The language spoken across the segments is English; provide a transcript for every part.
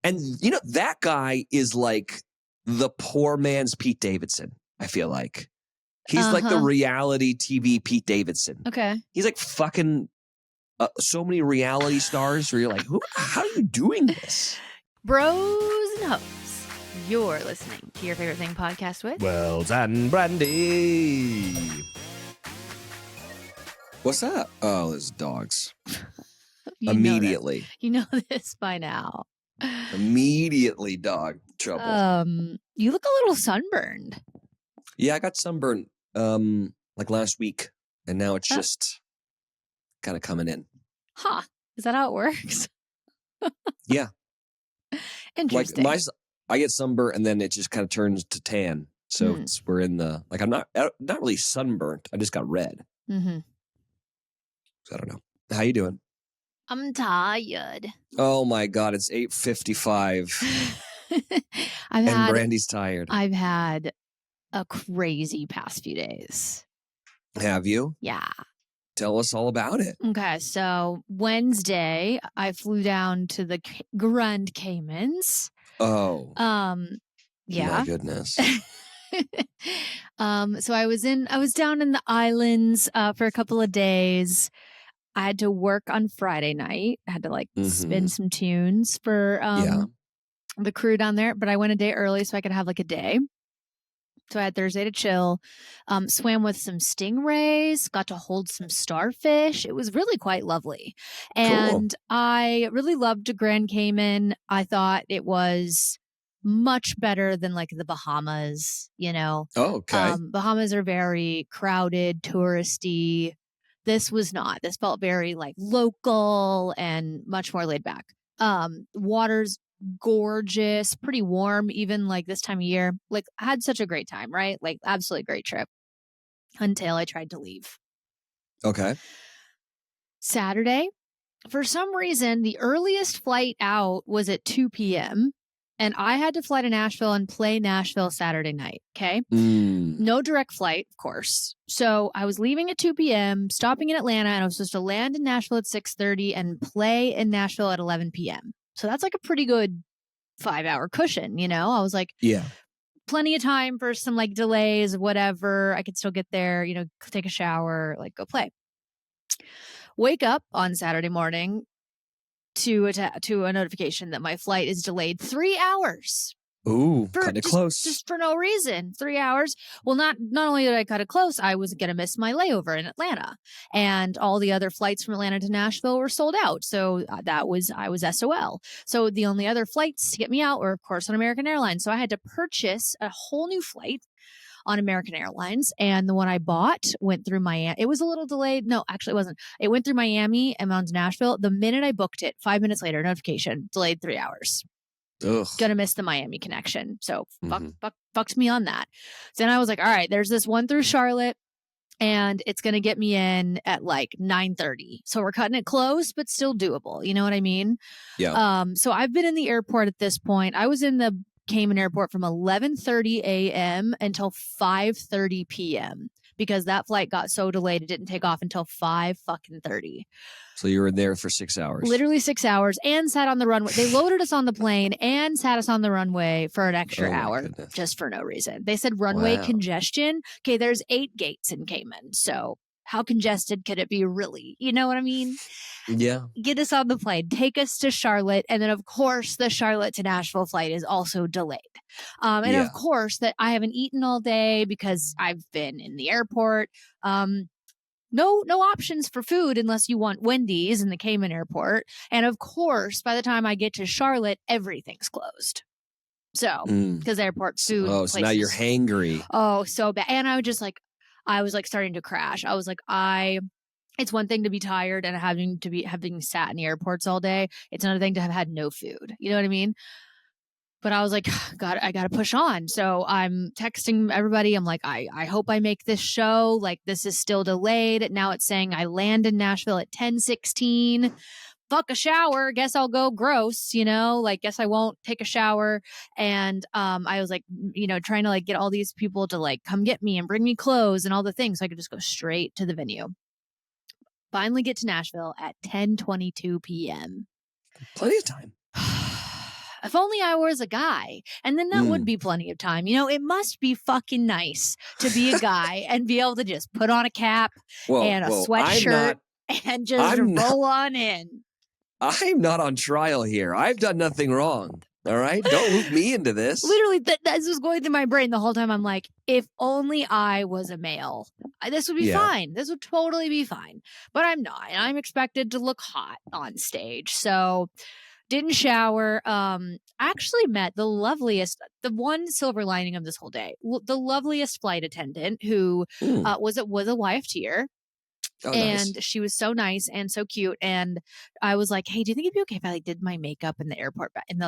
And, you know, that guy is like the poor man's Pete Davidson, I feel like. He's like the reality TV Pete Davidson. Okay. He's like fucking so many reality stars where you're like, how are you doing this? Bros and hoes. You're listening to Your Favorite Thing podcast with Wells and Brandi. What's that? Oh, there's dogs. Immediately. You know this by now. Immediately dog trouble. You look a little sunburned. Yeah, I got sunburned like last week, and now it's just kind of coming in. Huh. Is that how it works? Yeah. Interesting. Like I get sunburnt and then it just kind of turns to tan. So we're in the, like, I'm not really sunburnt. I just got red. Mm-hmm. So I don't know. How you doing? I'm tired. Oh my God. It's 8:55 and Brandy's tired. I've had a crazy past few days. Have you? Yeah. Tell us all about it. Okay. So Wednesday, I flew down to the Grand Caymans. Oh. Yeah. My goodness. So I was down in the islands for a couple of days. I had to work on Friday night. I had to spin some tunes for the crew down there, but I went a day early so I could have like a day. So I had Thursday to chill, swam with some stingrays, got to hold some starfish. It was really quite lovely. And cool. I really loved Grand Cayman. I thought it was much better than like the Bahamas, you know. Oh, okay. Bahamas are very crowded, touristy. This was not. This felt very like local and much more laid back. Water's gorgeous, pretty warm, even like this time of year. Like I had such a great time, right? Like absolutely great trip until I tried to leave. Okay. Saturday, for some reason, the earliest flight out was at 2 p.m. and I had to fly to Nashville and play Nashville Saturday night. Okay. No direct flight, of course. So I was leaving at 2 p.m., stopping in Atlanta, and I was supposed to land in Nashville at 6:30 and play in Nashville at 11 p.m. So that's like a pretty good 5-hour cushion, you know? I was like, yeah, plenty of time for some like delays, whatever. I could still get there, you know, take a shower, like go play. Wake up on Saturday morning to a notification that my flight is delayed 3 hours. Ooh, cut it close. Just for no reason. 3 hours. Well, not only did I cut it close, I was going to miss my layover in Atlanta. And all the other flights from Atlanta to Nashville were sold out. So I was SOL. So the only other flights to get me out were, of course, on American Airlines. So I had to purchase a whole new flight on American Airlines. And the one I bought went through Miami. It was a little delayed. No, actually it wasn't. It went through Miami and on to Nashville. The minute I booked it, 5 minutes later, notification, delayed 3 hours. Ugh. Gonna miss the Miami connection. So fucked me on that. So then I was like, all right, there's this one through Charlotte and it's gonna get me in at like 9:30. So we're cutting it close, but still doable. You know what I mean? Yeah. So I've been in the airport at this point. I was in the Cayman Airport from 11:30 a.m. until 5:30 p.m. because that flight got so delayed it didn't take off until 5:30. So you were there for 6 hours. Literally 6 hours and sat on the runway. They loaded us on the plane and sat us on the runway for an extra hour just for no reason. They said runway congestion. Okay, there's 8 gates in Cayman. So how congested could it be really? You know what I mean? Yeah. Get us on the plane, take us to Charlotte. And then, of course, the Charlotte to Nashville flight is also delayed. Of course, that I haven't eaten all day because I've been in the airport. No options for food unless you want Wendy's in the Cayman Airport. And of course, by the time I get to Charlotte, everything's closed. So, because airport food. Oh, so now you're hangry. Oh, so bad. And I was starting to crash. I was like, it's one thing to be tired and having sat in the airports all day. It's another thing to have had no food. You know what I mean? But I was like, God, I got to push on. So I'm texting everybody. I'm like, I hope I make this show. Like, this is still delayed. Now it's saying I land in Nashville at 10:16. Fuck a shower. Guess I'll go gross, you know, like, guess I won't take a shower. And I was like, you know, trying to like get all these people to like come get me and bring me clothes and all the things so I could just go straight to the venue. Finally get to Nashville at 10:22 p.m. Plenty of time. if only I was a guy. And then that would be plenty of time. It must be fucking nice to be a guy and be able to just put on a cap and a sweatshirt and just roll on in. I'm not on trial here. I've done nothing wrong. All right? Don't loop me into this. Literally, this was going through my brain the whole time. I'm like, if only I was a male, this would be fine. This would totally be fine. But I'm not. And I'm expected to look hot on stage. So didn't shower. Actually met the one silver lining of this whole day, the loveliest flight attendant who was a YFTer. Oh, and nice. she was so nice and so cute. And I was like, hey, do you think it'd be okay if I did my makeup in the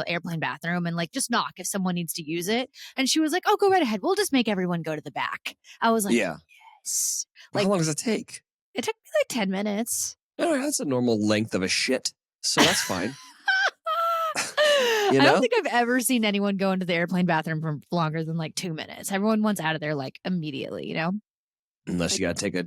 airplane bathroom and just knock if someone needs to use it? And she was like, oh, go right ahead. We'll just make everyone go to the back. I was like, yes. How long does it take? It took me 10 minutes. Oh, that's a normal length of a shit. So that's fine. I don't think I've ever seen anyone go into the airplane bathroom for longer than 2 minutes. Everyone wants out of there immediately, Unless you got to take a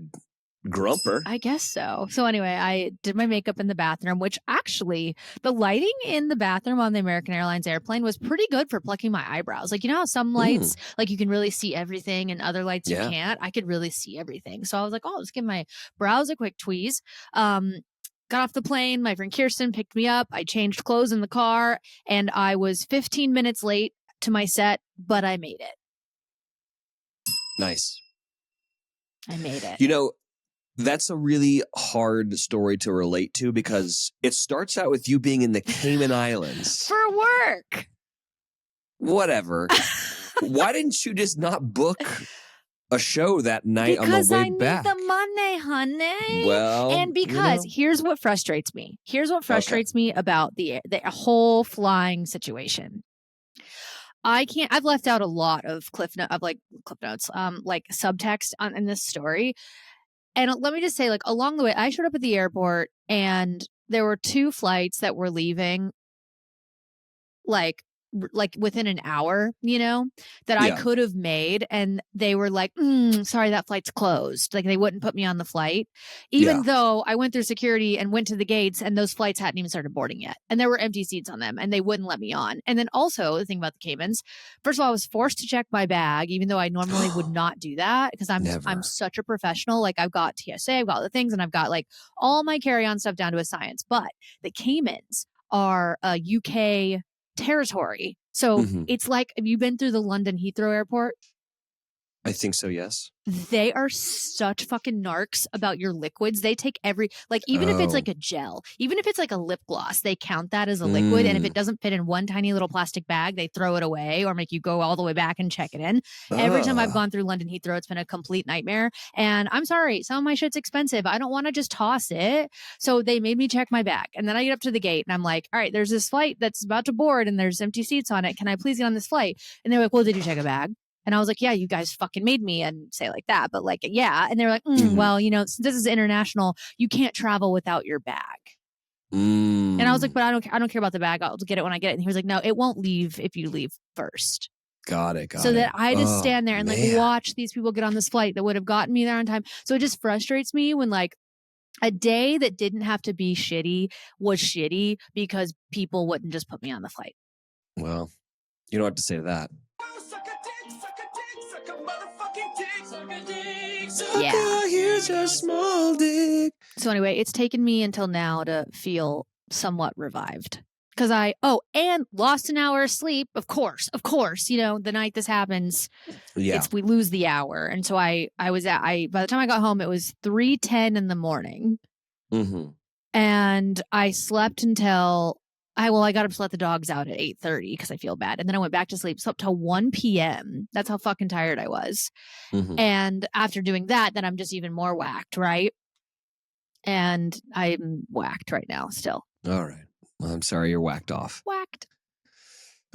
grumper. I guess so. So anyway, I did my makeup in the bathroom, which actually the lighting in the bathroom on the American Airlines airplane was pretty good for plucking my eyebrows. How some lights, you can really see everything and other lights you can't. I could really see everything. So I was like, oh, let's give my brows a quick tweeze. Got off the plane. My friend Kirsten picked me up. I changed clothes in the car and I was 15 minutes late to my set, but I made it. Nice. I made it. That's a really hard story to relate to because it starts out with you being in the Cayman Islands. For work. Whatever. Why didn't you just not book a show that night on the way back? Because I need the money, honey. Well, and because here's what frustrates me. Here's what frustrates me about the whole flying situation. I've left out a lot of cliff notes, subtext in this story. And let me just say, along the way, I showed up at the airport and there were 2 flights that were leaving within an hour, that I could have made. And they were like, sorry, that flight's closed. They wouldn't put me on the flight, even though I went through security and went to the gates and those flights hadn't even started boarding yet. And there were empty seats on them and they wouldn't let me on. And then also the thing about the Caymans, first of all, I was forced to check my bag, even though I normally would not do that because I'm such a professional. I've got TSA, I've got the things, and I've got all my carry-on stuff down to a science. But the Caymans are a UK territory. So it's have you been through the London Heathrow Airport? I think so, yes. They are such fucking narcs about your liquids. They take even if it's a gel, even if it's a lip gloss, they count that as a liquid. And if it doesn't fit in one tiny little plastic bag, they throw it away or make you go all the way back and check it in. Every time I've gone through London Heathrow, it's been a complete nightmare. And I'm sorry, some of my shit's expensive. I don't want to just toss it. So they made me check my bag. And then I get up to the gate and I'm like, all right, there's this flight that's about to board and there's empty seats on it. Can I please get on this flight? And they're like, well, did you check a bag? And I was like, yeah, you guys fucking made me, and say like that. But yeah. And they were like, well, since this is international, you can't travel without your bag. And I was like, but I don't care about the bag. I'll get it when I get it. And he was like, no, it won't leave if you leave first. Got it. So that I just stand there and watch these people get on this flight that would have gotten me there on time. So it just frustrates me when a day that didn't have to be shitty was shitty because people wouldn't just put me on the flight. Well, you don't have to say to that. Yeah. Here's a small dick. So anyway, it's taken me until now to feel somewhat revived. Because and lost an hour of sleep. Of course, the night this happens, we lose the hour. And so by the time I got home, it was 3:10 in the morning. And I slept until I got up to let the dogs out at 8:30 because I feel bad. And then I went back to sleep, slept till 1 p.m. That's how fucking tired I was. And after doing that, then I'm just even more whacked, right? And I'm whacked right now still. All right. Well, I'm sorry you're whacked off. Whacked.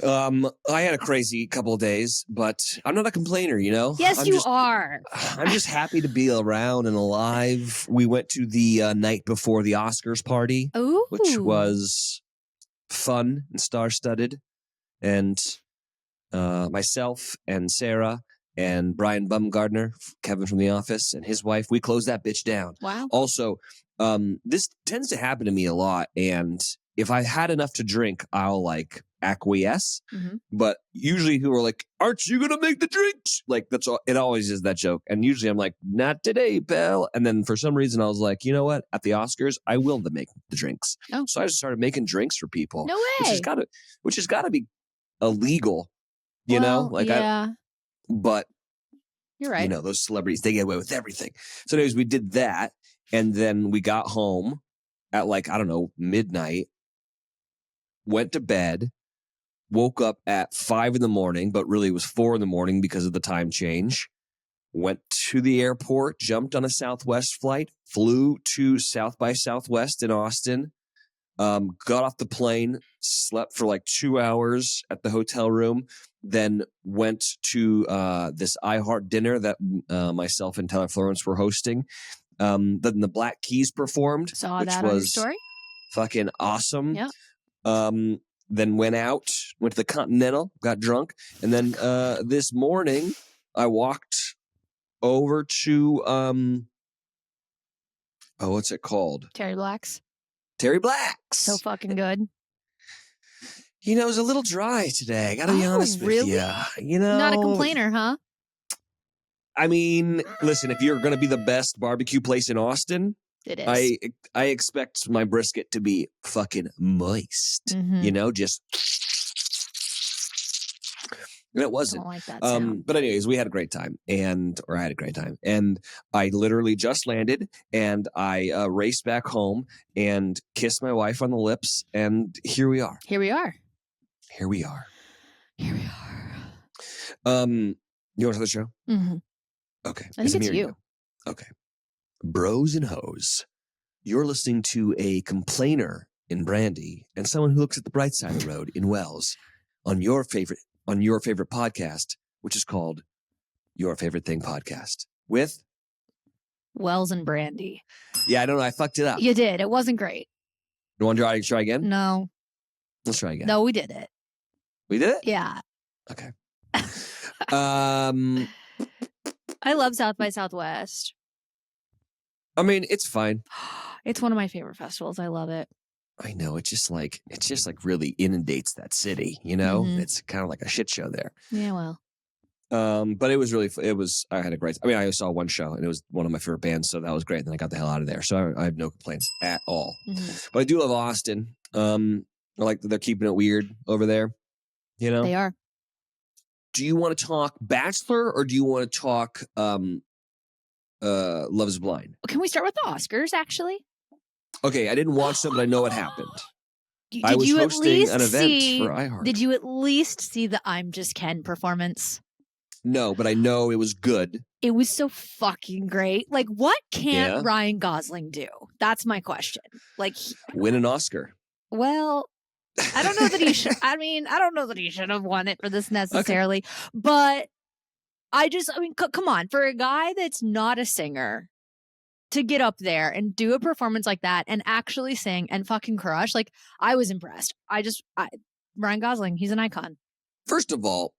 I had a crazy couple of days, but I'm not a complainer, Yes, you are. I'm just happy to be around and alive. We went to the night before the Oscars party, which was fun and star-studded, and myself and Sarah and Brian Bumgardner, Kevin from The Office, and his wife, we closed that bitch down. Wow. Also, this tends to happen to me a lot, and if I had enough to drink, I'll acquiesce. But usually people are like, aren't you going to make the drinks? Like, that's all. It always is that joke. And usually I'm like, not today, pal. And then for some reason I was like, you know what? At the Oscars, I will make the drinks. Oh. So I just started making drinks for people. No way. Which has got to be illegal, you know? Like, yeah. But you're right. You know, those celebrities, they get away with everything. So anyways, we did that. And then we got home at like, I don't know, midnight, went to bed, woke up at 5 a.m, but really it was 4 a.m. because of the time change. Went to the airport, jumped on a Southwest flight, flew to South by Southwest in Austin, got off the plane, slept for like 2 hours at the hotel room, then went to this iHeart dinner that myself and Tyler Florence were hosting. Then the Black Keys performed, which on your was story. Fucking awesome. Yeah. Then went to the Continental, got drunk, and then this morning I walked over to what's it called? Terry Black's. So fucking good. You know, it was a little dry today. I gotta be honest with you. You know, not a complainer, huh? I mean, listen, if you're gonna be the best barbecue place in Austin, it is. I expect my brisket to be fucking moist. You know, just. And it wasn't. I don't like that sound. But anyways, we had a great time, I had a great time, and I literally just landed, and I raced back home and kissed my wife on the lips, and here we are. Here we are. You want to start the show? Okay. I think it's you. Okay. Bros and hoes. You're listening to a complainer in Brandi and someone who looks at the bright side of the road in Wells on your favorite podcast, which is called Your Favorite Thing Podcast with Wells and Brandi. Yeah, I don't know. I fucked it up. You did. It wasn't great. You want to try again? No. Let's try again. No, we did it. We did it? Yeah. Okay. I love South by Southwest. I mean, it's fine. It's one of my favorite festivals. I love it. I know. It just like really inundates that city, you know? It's kind of like a shit show there. Yeah, well. But it was really, I had a great, I mean, I saw one show and it was one of my favorite bands. So that was great. And then I got the hell out of there. So I have no complaints at all. But I do love Austin. I like that they're keeping it weird over there. You know? They are. Do you want to talk Bachelor or do you want to talk Love is Blind? Can we start with the Oscars, actually? Okay, I didn't watch them, but I know what happened. I was hosting an event for iHeart. Did you at least see the I'm Just Ken performance? No, but I know it was good. It was so fucking great. Like, what can't Ryan Gosling do? That's my question. Like, win an Oscar. Well, I don't know that he should. I mean, I don't know that he should have won it for this necessarily. Okay. But I mean, come on. For a guy that's not a singer to get up there and do a performance like that and actually sing and fucking crush, like, I was impressed. Ryan Gosling, he's an icon. First of all,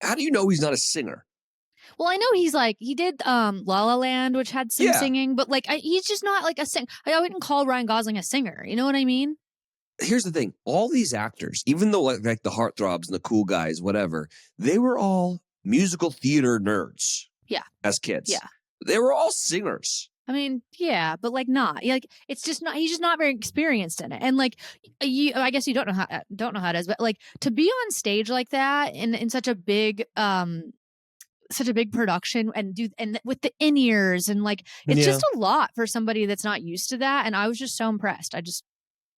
how do you know he's not a singer? Well, I know he did La La Land, which had some singing, but like, he's just not like a singer. I wouldn't call Ryan Gosling a singer. You know what I mean? Here's the thing. All these actors, even though like the heartthrobs and the cool guys, whatever, they were all musical theater nerds. Yeah. As kids. Yeah. They were all singers. I mean, yeah, but like not. Like, it's just not. He's just not very experienced in it. And like, I guess you don't know how it is, but like to be on stage like that in such a big production and with the in-ears and like it's just a lot for somebody that's not used to that. And I was just so impressed.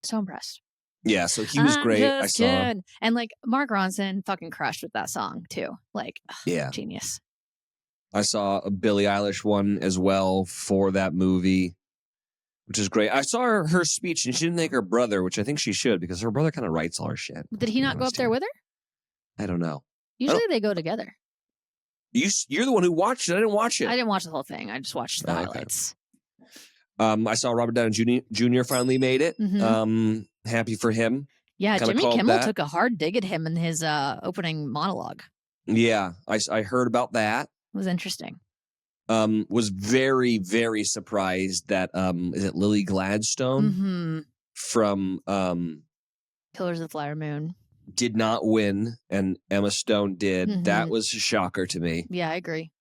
So impressed. Yeah, so he was great. I saw. And like Mark Ronson fucking crushed with that song too. Like, genius. I saw a Billie Eilish one as well for that movie, which is great. I saw her speech and she didn't thank her brother, which I think she should because her brother kind of writes all her shit. Did he not go up there with her? I don't know. Usually they go together. You're the one who watched it. I didn't watch it. I didn't watch the whole thing. I just watched the highlights. I saw Robert Downey Jr. finally made it. Happy for him. Yeah, Jimmy Kimmel took a hard dig at him in his opening monologue. Yeah, I heard about that. It was interesting. Was very, very surprised that is it Lily Gladstone from Killers of the Flower Moon. did not win and Emma Stone did. Mhm. That was a shocker to me. Yeah, I agree.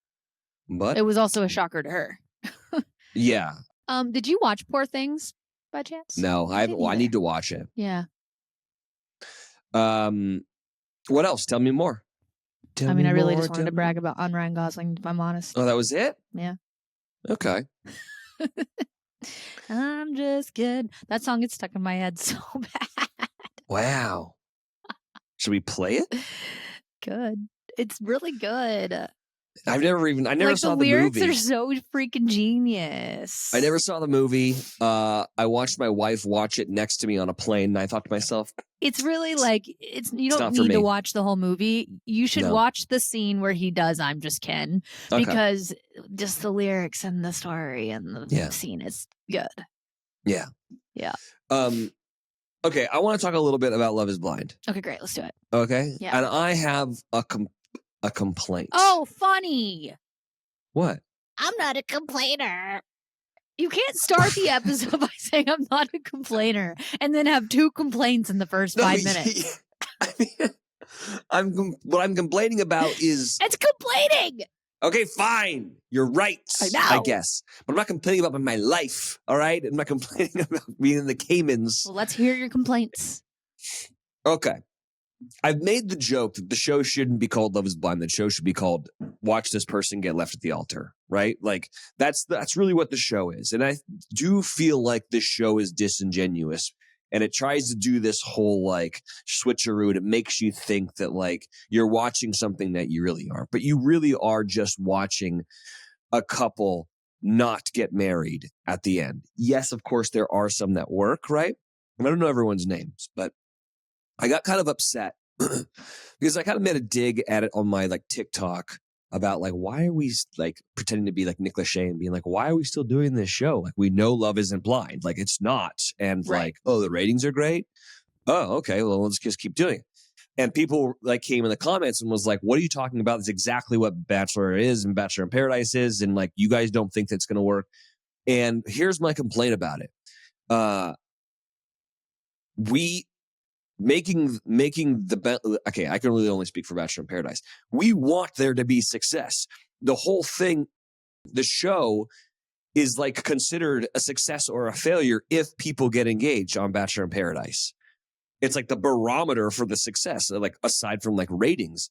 But it was also a shocker to her. yeah. Did you watch Poor Things by chance? No, I haven't. Well, I need to watch it. Yeah. What else? Tell me more. I really just wanted to brag about on Ryan Gosling, if I'm honest. Oh, that was it? Yeah. Okay. I'm just kidding. That song gets stuck in my head so bad. Wow. Should we play it? Good. It's really good. I never saw the movie. The lyrics are so freaking genius. I never saw the movie. I watched my wife watch it next to me on a plane, and I thought to myself, it's really you don't need to watch the whole movie. You should watch the scene where he does I'm Just Ken, because just the lyrics and the story and the scene is good. Yeah. Yeah. Okay, I want to talk a little bit about Love is Blind. Okay, great. Let's do it. Okay? Yeah. And I have a complaint. Oh, funny. What? I'm not a complainer. You can't start the episode by saying I'm not a complainer and then have 2 complaints in the first 5 minutes. What I'm complaining about is... It's complaining! Okay, fine. You're right, I guess. But I'm not complaining about my life, all right? I'm not complaining about being in the Caymans. Well, let's hear your complaints. Okay. I've made the joke that the show shouldn't be called Love is Blind. The show should be called Watch This Person Get Left at the Altar, right? Like, that's really what the show is. And I do feel like this show is disingenuous. And it tries to do this whole, like, switcheroo. It makes you think that, like, you're watching something that you really aren't. But you really are just watching a couple not get married at the end. Yes, of course, there are some that work, right? And I don't know everyone's names, but I got kind of upset because I kind of made a dig at it on my, like, TikTok about, like, why are we, like, pretending to be like Nick Lachey and being like, why are we still doing this show? Like, we know Love Isn't Blind. Like, it's not. And like, oh, the ratings are great. Oh, okay. Well, let's just keep doing it. And people, like, came in the comments and was like, what are you talking about? That's exactly what Bachelor is and Bachelor in Paradise is. And, like, you guys don't think that's going to work. And here's my complaint about it. Making the okay, I can really only speak for Bachelor in Paradise. We want there to be success. The whole thing, the show is, like, considered a success or a failure if people get engaged on Bachelor in Paradise. It's like the barometer for the success, like, aside from, like, ratings.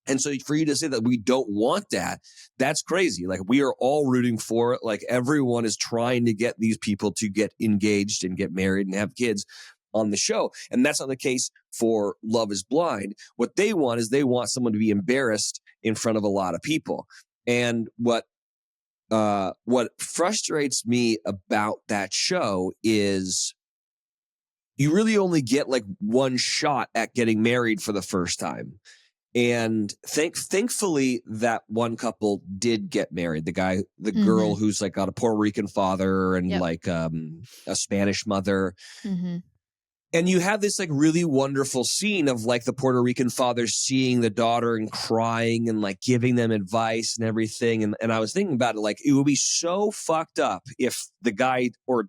And so for you to say that we don't want that, that's crazy. Like, we are all rooting for it. Like, everyone is trying to get these people to get engaged and get married and have kids on the show. And that's not the case for Love is Blind. What they want is they want someone to be embarrassed in front of a lot of people. And what frustrates me about that show is you really only get, like, one shot at getting married for the first time. And thankfully that one couple did get married. The girl who's, like, got a Puerto Rican father and like a Spanish mother. Mm-hmm. And you have this, like, really wonderful scene of, like, the Puerto Rican father seeing the daughter and crying and, like, giving them advice and everything. And I was thinking about it, like, it would be so fucked up if the guy or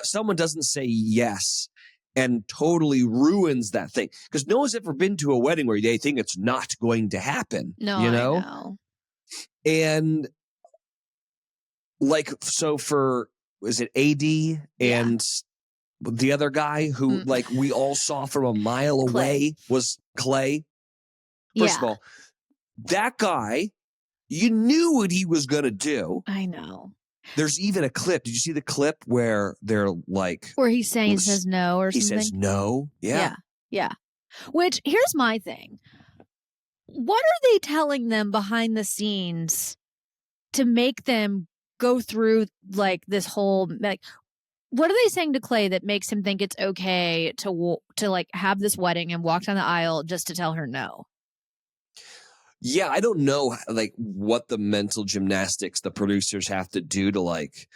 someone doesn't say yes and totally ruins that thing. Because no one's ever been to a wedding where they think it's not going to happen. No, you know? I know. And, like, so was it AD and the other guy who, like, we all saw from a mile away was Clay? First of all, that guy, you knew what he was going to do. I know. There's even a clip. Did you see the clip where they're like... Where he's saying he says no or something? He says no. Yeah. Yeah. Which, here's my thing. What are they telling them behind the scenes to make them go through, like, this whole... like, what are they saying to Clay that makes him think it's okay to like, have this wedding and walk down the aisle just to tell her no? Yeah, I don't know, like, what the mental gymnastics the producers have to do to, like,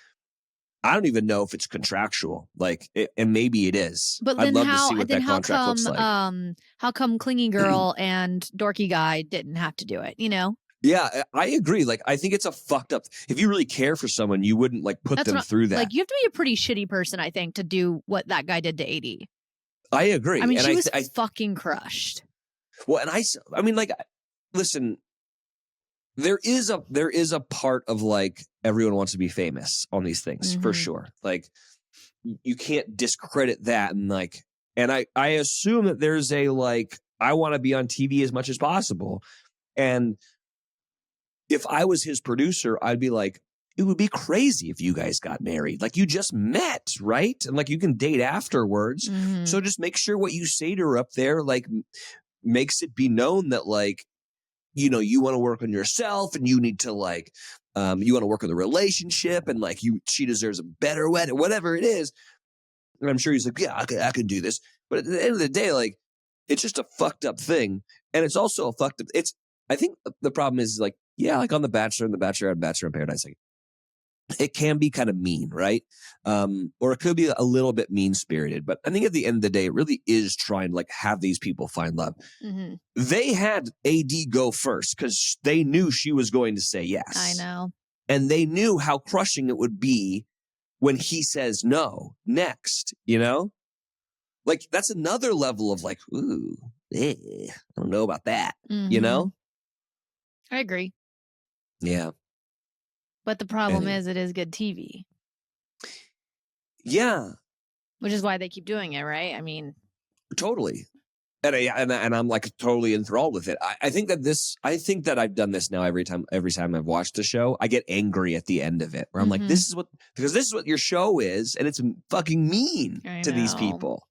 I don't even know if it's contractual, like, and maybe it is. But I'd love to see what that contract looks like. How come Clingy Girl and Dorky Guy didn't have to do it, you know? Yeah, I agree. Like, I think it's a fucked up. If you really care for someone, you wouldn't, like, put them through that. Like, you have to be a pretty shitty person, I think, to do what that guy did to AD. I agree. I mean, and she was fucking crushed. Well, and I mean, like, listen, there is a part of like everyone wants to be famous on these things for sure. Like, you can't discredit that, and like, and I assume that there's a like, I want to be on TV as much as possible, and if I was his producer, I'd be like, it would be crazy if you guys got married. Like, you just met, right? And like, you can date afterwards. So just make sure what you say to her up there, like, makes it be known that, like, you know, you want to work on yourself, and you need to like, you want to work on the relationship, and like, she deserves a better wedding, whatever it is. And I'm sure he's like, yeah, I can do this. But at the end of the day, like, it's just a fucked up thing. And it's also a fucked up, I think the problem is like, yeah, like on The Bachelor and The Bachelorette and Bachelor in Paradise, like, it can be kind of mean, right? Or it could be a little bit mean-spirited. But I think at the end of the day, it really is trying to like have these people find love. They had AD go first because they knew she was going to say yes. I know. And they knew how crushing it would be when he says no next, you know? Like, that's another level of like, ooh, I don't know about that, you know? I agree. Yeah. But the problem is it is good TV. Yeah. Which is why they keep doing it, right? I mean. Totally. And I'm like totally enthralled with it. I think that I've done this now every time I've watched the show. I get angry at the end of it where I'm like, this is what your show is. And it's fucking mean to these people.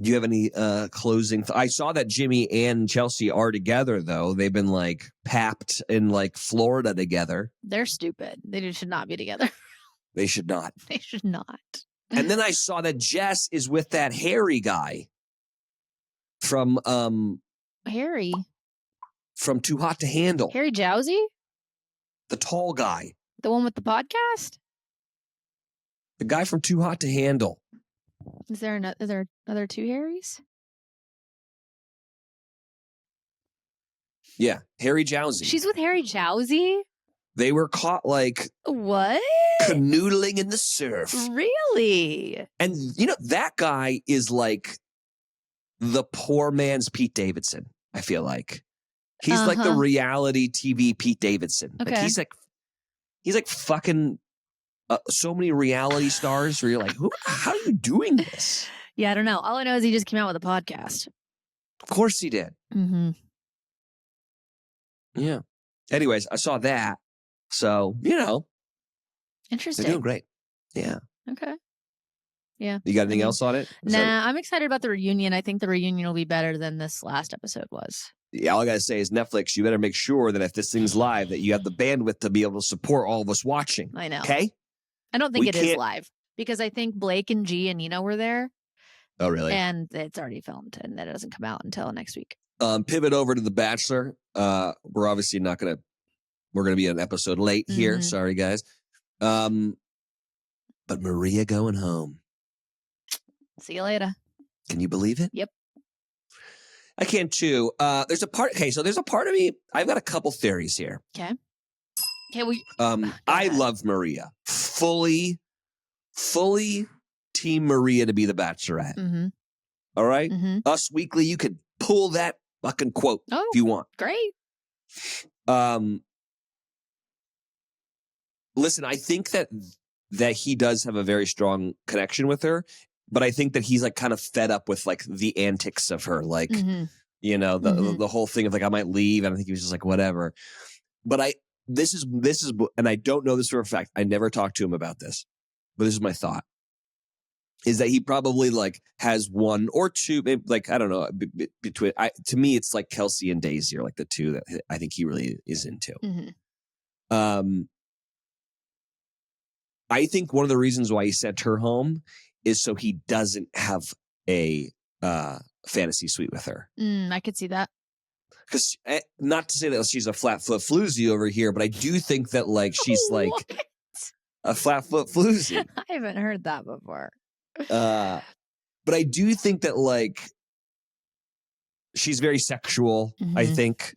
Do you have any closing? I saw that Jimmy and Chelsea are together, though. They've been like papped in like Florida together. They're stupid. They should not be together. They should not. They should not. And then I saw that Jess is with that Harry guy from Harry from Too Hot to Handle. Harry Jowsey? The tall guy. The one with the podcast? The guy from Too Hot to Handle. Is there other two Harrys? Yeah, Harry Jowsey. She's with Harry Jowsey? They were caught like what? Canoodling in the surf. Really? And you know, that guy is like the poor man's Pete Davidson, I feel like. He's like the reality TV Pete Davidson. Okay. Like he's like fucking so many reality stars where you're like, how are you doing this? Yeah, I don't know. All I know is he just came out with a podcast. Of course he did. Yeah. Anyways, I saw that. So, you know. Interesting. They're doing great. Yeah. Okay. Yeah. You got anything else on it? Nah, I'm excited about the reunion. I think the reunion will be better than this last episode was. Yeah, all I got to say is Netflix, you better make sure that if this thing's live, that you have the bandwidth to be able to support all of us watching. I know. Okay? I don't think it is live because I think Blake and G and Nino were there. Oh, really? And it's already filmed and that doesn't come out until next week. Pivot over to The Bachelor. We're obviously we're going to be an episode late here. Sorry, guys. But Maria going home. See you later. Can you believe it? Yep. I can too. There's a part of me, I've got a couple theories here. Okay. I love Maria. Fully team Maria to be the Bachelorette. All right? Us Weekly, you could pull that fucking quote if you want. Great. Listen, I think that he does have a very strong connection with her, but I think that he's like kind of fed up with like the antics of her. Like, you know, the whole thing of like, I might leave. And I think he was just like, whatever. But this is, and I don't know this for a fact. I never talked to him about this, but this is my thought, is that he probably like has one or two, maybe, like, I don't know, between, to me, it's like Kelsey and Daisy are like the two that I think he really is into. I think one of the reasons why he sent her home is so he doesn't have a fantasy suite with her. I could see that. Because not to say that she's a flat foot floozy over here, but I do think that like she's like a flat foot floozy. I haven't heard that before. But I do think that like she's very sexual, I think.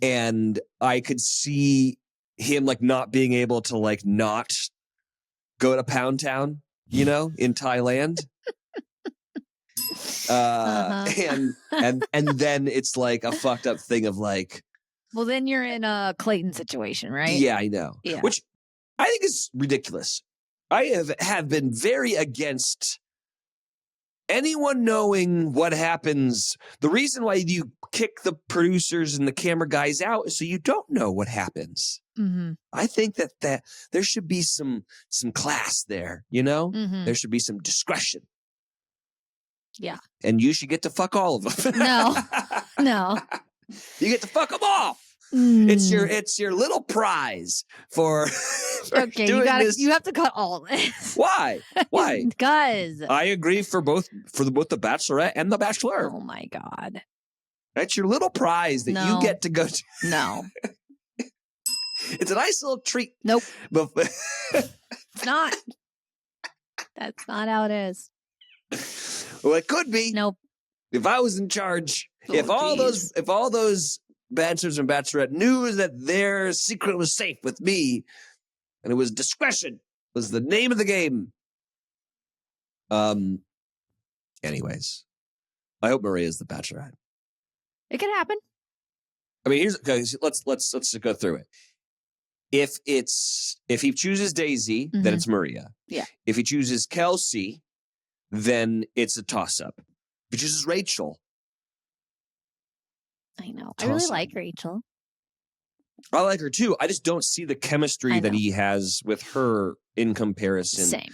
And I could see him like not being able to like not go to Pound Town, you know, in Thailand. And then it's like a fucked up thing of like, well, then you're in a Clayton situation, right? Yeah, I know. Yeah. Which I think is ridiculous. I have been very against anyone knowing what happens. The reason why you kick the producers and the camera guys out is so you don't know what happens. Mm-hmm. I think that there should be some class there, you know? Mm-hmm. There should be some discretion. Yeah. And you should get to fuck all of them. No. You get to fuck them all. It's your little prize for okay, doing this. You have to cut all of this. Why? Because I agree for both the Bachelorette and the Bachelor. Oh my God. That's your little prize that you get to go to. No. It's a nice little treat. Nope. It's not. That's not how it is. Well, it could be. Nope. If I was in charge, if all those Bachelors and Bachelorette knew that their secret was safe with me, and it was discretion was the name of the game. Anyways, I hope Maria's the Bachelorette. It could happen. I mean, let's just go through it. If he chooses Daisy, Mm-hmm. then it's Maria. Yeah. If he chooses Kelsey, then it's a toss-up. If he chooses Rachel, I know. I really like Rachel. I like her too. I just don't see the chemistry that he has with her in comparison. Same.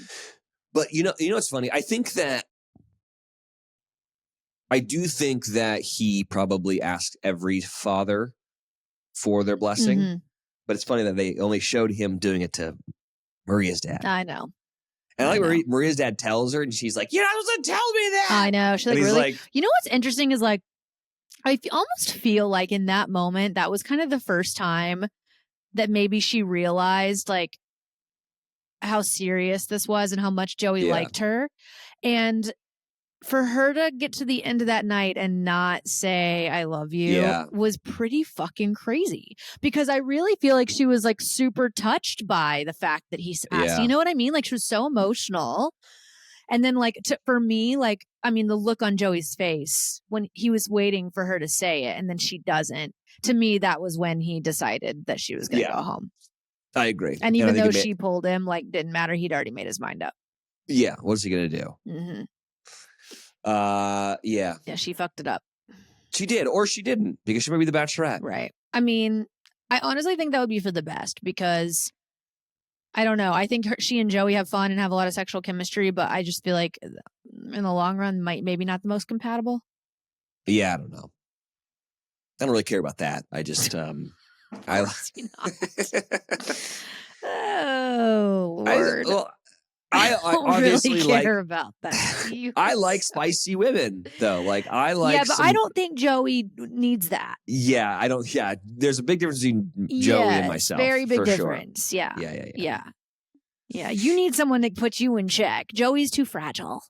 But you know what's funny? I do think that he probably asked every father for their blessing. Mm-hmm. But it's funny that they only showed him doing it to Maria's dad. I know. And Maria's dad tells her, and she's like, "You're not supposed to tell me that." I know. She's like, really? You know what's interesting is like, I almost feel like in that moment, that was kind of the first time that maybe she realized like how serious this was and how much Joey liked her. And for her to get to the end of that night and not say, I love you was pretty fucking crazy, because I really feel like she was like super touched by the fact that he asked, you know what I mean? Like she was so emotional. And then like, for me, like, I mean, the look on Joey's face when he was waiting for her to say it and then she doesn't, to me, that was when he decided that she was going to go home. I agree. And even though she pulled him, like, didn't matter. He'd already made his mind up. Yeah. What's he going to do? Mm-hmm. Yeah, she fucked it up. She did, or she didn't, because she might be the Bachelorette. Right. I mean, I honestly think that would be for the best, because I don't know. I think she and Joey have fun and have a lot of sexual chemistry, but I just feel like in the long run, maybe not the most compatible. Yeah, I don't know. I don't really care about that. I just, Oh, Lord. I obviously really care about that. I like spicy women, though. Like I like. Yeah, but I don't think Joey needs that. Yeah, I don't. Yeah, there's a big difference between Joey and myself. Very big difference. Sure. Yeah. You need someone to put you in check. Joey's too fragile.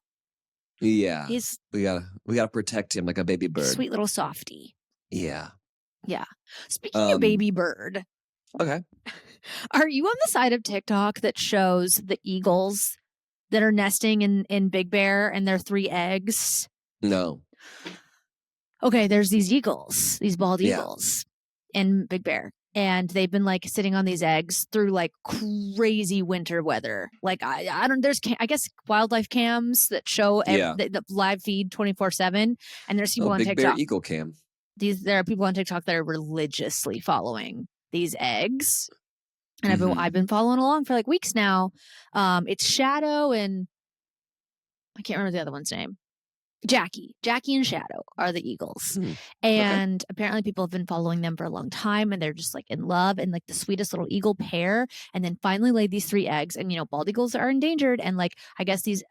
Yeah, we gotta protect him like a baby bird. Sweet little softie. Yeah. Speaking of baby bird. Okay. Are you on the side of TikTok that shows the eagles that are nesting in Big Bear and their 3 eggs? No. Okay, there's these eagles, these bald eagles in Big Bear. And they've been like sitting on these eggs through like crazy winter weather. Like there's I guess wildlife cams that show the live feed 24/7. And there's people on Big TikTok. Bear Eagle Cam. There are people on TikTok that are religiously following these eggs. And I've been following along for like weeks now. It's Shadow and I can't remember the other one's name. Jackie and Shadow are the eagles. And apparently people have been following them for a long time, and they're just like in love and like the sweetest little eagle pair, and then finally laid these 3 eggs. And bald eagles are endangered, and like I guess these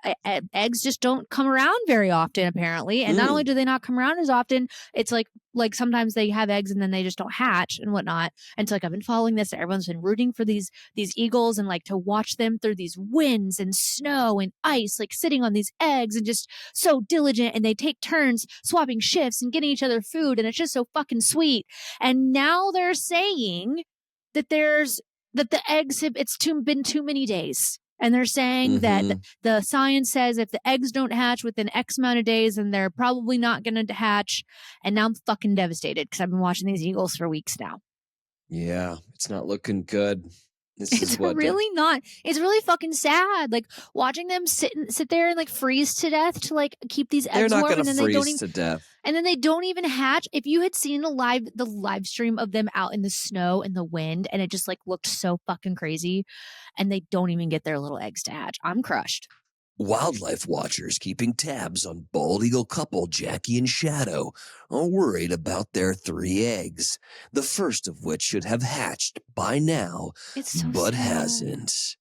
eggs just don't come around very often apparently. And not only do they not come around as often, it's like sometimes they have eggs and then they just don't hatch and whatnot. And so like I've been following this. Everyone's been rooting for these eagles and like to watch them through these winds and snow and ice, like sitting on these eggs and just so diligent. And they take turns swapping shifts and getting each other food. And it's just so fucking sweet. And now they're saying that the eggs have, been too many days. And they're saying that the science says if the eggs don't hatch within X amount of days, then they're probably not going to hatch. And now I'm fucking devastated because I've been watching these eagles for weeks now. Yeah, it's not looking good. It's really not. It's really fucking sad. Like watching them sit there and like freeze to death to like keep these eggs warm. They're not going to freeze to death. And then they don't even hatch. If you had seen the live stream of them out in the snow and the wind, and it just like looked so fucking crazy, and they don't even get their little eggs to hatch. I'm crushed. Wildlife watchers keeping tabs on bald eagle couple Jackie and Shadow are worried about their 3 eggs, the first of which should have hatched by now, but hasn't.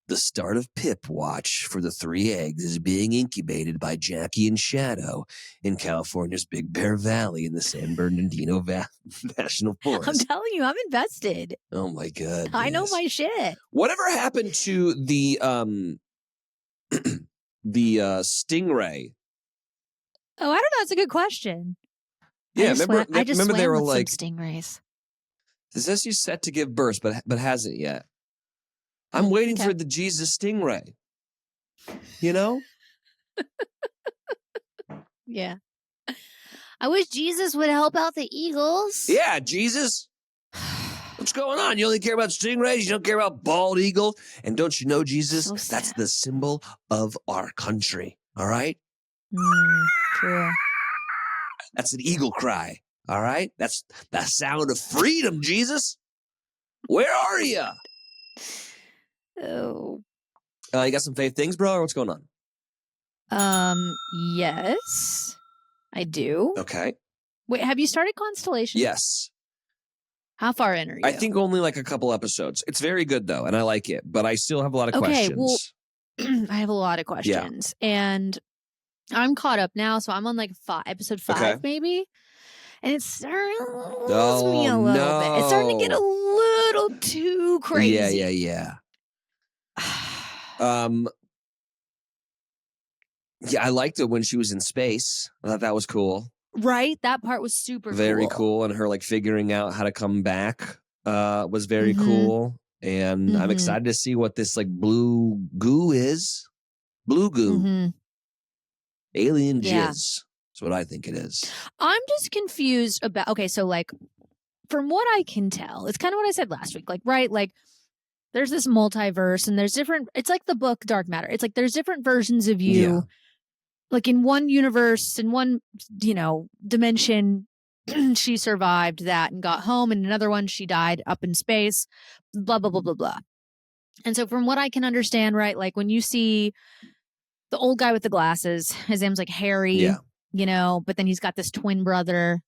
The start of Pip watch for the 3 eggs is being incubated by Jackie and Shadow in California's Big Bear Valley in the San Bernardino National Forest. I'm telling you, I'm invested. Oh my God. I know my shit. Whatever happened to the stingray? Oh, I don't know. It's a good question. Yeah, remember they were like stingrays. It says she's set to give birth, but hasn't yet. I'm waiting for the Jesus stingray. You know? Yeah. I wish Jesus would help out the eagles. Yeah, Jesus. What's going on? You only care about stingrays? You don't care about bald eagles? And don't you know, Jesus, that's the symbol of our country. All right? True. That's an eagle cry. All right? That's the sound of freedom, Jesus. Where are you? Oh. You got some fave things, bro, or what's going on? Yes, I do. Okay. Wait, have you started Constellation? Yes. How far in are you? I think only like a couple episodes. It's very good, though, and I like it, but I still have a lot of questions. Well, I have a lot of questions, and I'm caught up now, so I'm on like episode 5, maybe. And it's starting to lose me a little bit. It's starting to get a little too crazy. Yeah. Yeah, I liked it when she was in space. I thought that was cool. Right? That part was super very cool. And her like figuring out how to come back was very cool. And I'm excited to see what this like blue goo is. Blue goo. Alien jizz. That's what I think it is. I'm just confused about, okay, so like from what I can tell, it's kind of what I said last week. Like, right? Like there's this multiverse and there's different, it's like the book Dark Matter. It's like there's different versions of you. Yeah. Like in one universe, in one, dimension, she survived that and got home. And another one, she died up in space, blah, blah, blah, blah, blah. And so from what I can understand, right, like when you see the old guy with the glasses, his name's like Harry, but then he's got this twin brother